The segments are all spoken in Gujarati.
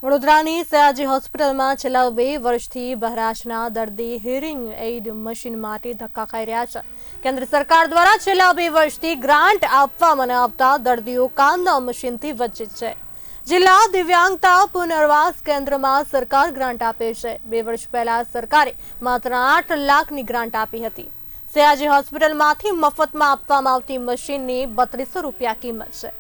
વડોદરાની સયાજી હોસ્પિટલમાં છેલ્લા 2 વર્ષથી બહેરાશના દર્દી હિયરિંગ એઇડ મશીન માટે ધક્કા ખાઈ રહ્યા છે। કેન્દ્ર સરકાર દ્વારા છેલ્લા 2 વર્ષથી ગ્રાન્ટ આપવામાં ન આવતા દર્દીઓ કાનના મશીનથી વંચિત છે। જિલ્લા દિવ્યાંગતા પુનર્વાસ કેન્દ્રમાં સરકાર ગ્રાન્ટ આપે છે। 2 વર્ષ પહેલા સરકારે માત્ર 8 લાખની ગ્રાન્ટ આપી હતી। સયાજી હોસ્પિટલમાંથી મફતમાં આપવામાં આવતી મશીનની 3200 રૂપિયા કિંમત છે।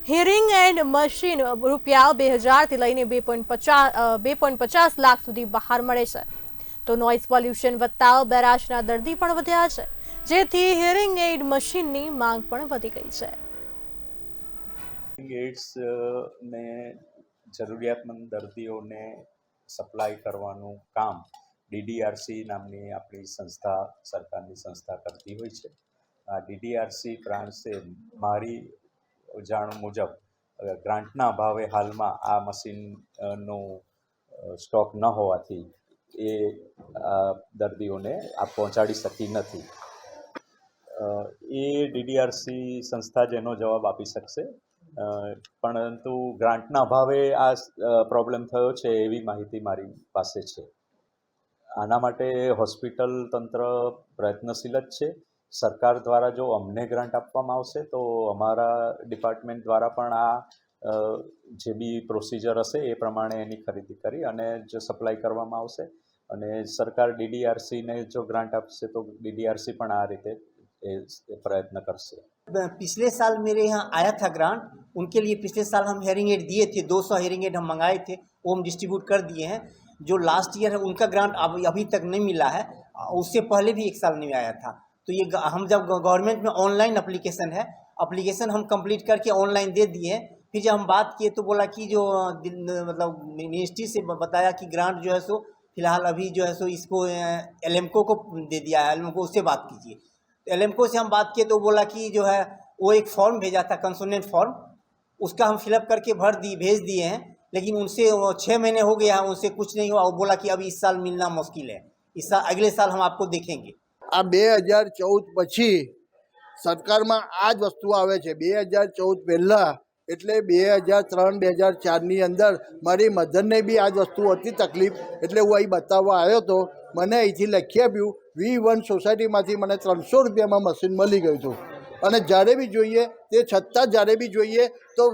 હિયરિંગ એન્ડ મશીન રૂપિયા 2000 થી લઈને 2.50 લાખ સુધી બહાર મળે છે। તો નોઇઝ પોલ્યુશન વધતા બહેરાશના દર્દી પણ વધ્યા છે, જેથી હિયરિંગ એઇડ મશીનની માંગ પણ વધી ગઈ છે। એઇડ્સ ને જરૂરિયાતમંદ દર્દીઓને સપ્લાય કરવાનું કામ ડીડીઆરસી નામની આપણી સંસ્થા, સરકારની સંસ્થા કરતી હોય છે। આ ડીડીઆરસી બ્રાન્ચે મારી જાણ મુજબ ગ્રાન્ટના અભાવે હાલમાં આ મશીનનો સ્ટોક ન હોવાથી એ દર્દીઓને આ પહોંચાડી શકી નથી। એ ડીડીઆરસી સંસ્થા જેનો જવાબ આપી શકશે, પરંતુ ગ્રાન્ટના અભાવે આ પ્રોબ્લેમ થયો છે એવી માહિતી મારી પાસે છે। આના માટે હોસ્પિટલ તંત્ર પ્રયત્નશીલ જ છે। સરકાર દ્વારા જો અમને ગ્રાન્ટ આપવામાં આવશે તો અમારા ડિપાર્ટમેન્ટ દ્વારા પણ આ જે બી પ્રોસિજર હશે એ પ્રમાણે એની ખરીદી કરી અને જો સપ્લાય કરવામાં આવશે અને સરકાર ડીડીઆરસીને જો ગ્રાન્ટ આપશે તો ડીડીઆરસી પણ આ રીતે प्रयत्न कर से। पिछले साल मेरे यहाँ आया था ग्रांट, उनके लिए पिछले साल हम हेयरिंग एड दिए थे। 200 हेयरिंग एड हम मंगाए थे, वो हम डिस्ट्रीब्यूट कर दिए हैं। जो लास्ट ईयर है उनका ग्रांट अभी तक नहीं मिला है, उससे पहले भी 1 साल नहीं आया था। तो ये हम जब गवर्नमेंट में ऑनलाइन एप्लीकेशन है, एप्लीकेशन हम कंप्लीट करके ऑनलाइन दे दिए हैं। फिर जब हम बात किए तो बोला कि जो मतलब मिनिस्ट्री से बताया कि ग्रांट जो है सो फिलहाल अभी जो है सो इसको एलएमको को दे दिया है, एलएमको उससे बात कीजिए। एलएमको से हम बात किए तो बोला कि जो है वो एक फॉर्म भेजा था, कंसोनेंट फॉर्म, उसका हम फिलअप करके भेज दिए हैं। लेकिन उनसे 6 महीने हो गया है, उनसे कुछ नहीं हुआ। वो बोला कि अब इस साल मिलना मुश्किल है, इस साल अगले साल हम आपको देखेंगे। आ 2014 પછી સરકારમાં આ જ વસ્તુ આવે છે। 2014 પહેલાં એટલે 2003 2004ની અંદર મારી મધરને બી આ જ વસ્તુ હતી તકલીફ, એટલે હું અહીં બતાવવા આવ્યો હતો। મને અહીંથી લખી આપ્યું V1 સોસાયટીમાંથી મને 300 રૂપિયામાં મશીન મળી ગયું હતું। અને જ્યારે બી જોઈએ તે છતાં જ્યારે બી જોઈએ તો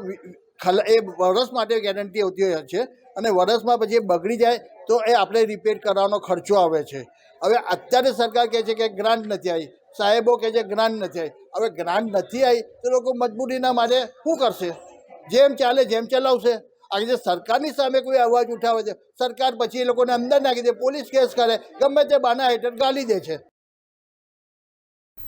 એ વરસ માટે ગેરંટી આવતી હોય છે અને વરસમાં પછી બગડી જાય તો એ આપણે રિપેર કરવાનો ખર્ચો આવે છે। હવે અત્યારે સરકાર કહે છે કે ગ્રાન્ટ નથી આવી, સાહેબો કહે છે ગ્રાન્ટ નથી આવી। હવે ગ્રાન્ટ નથી આવી તો લોકો મજબૂરીના મારે શું કરશે? જેમ ચાલે જેમ ચલાવશે। આજે સરકારની સામે કોઈ અવાજ ઉઠાવે છે, સરકાર પછી એ લોકોને અંદર નાખી દે, પોલીસ કેસ કરે, ગમે તે બાના હેઠળ ગાલી દે છે।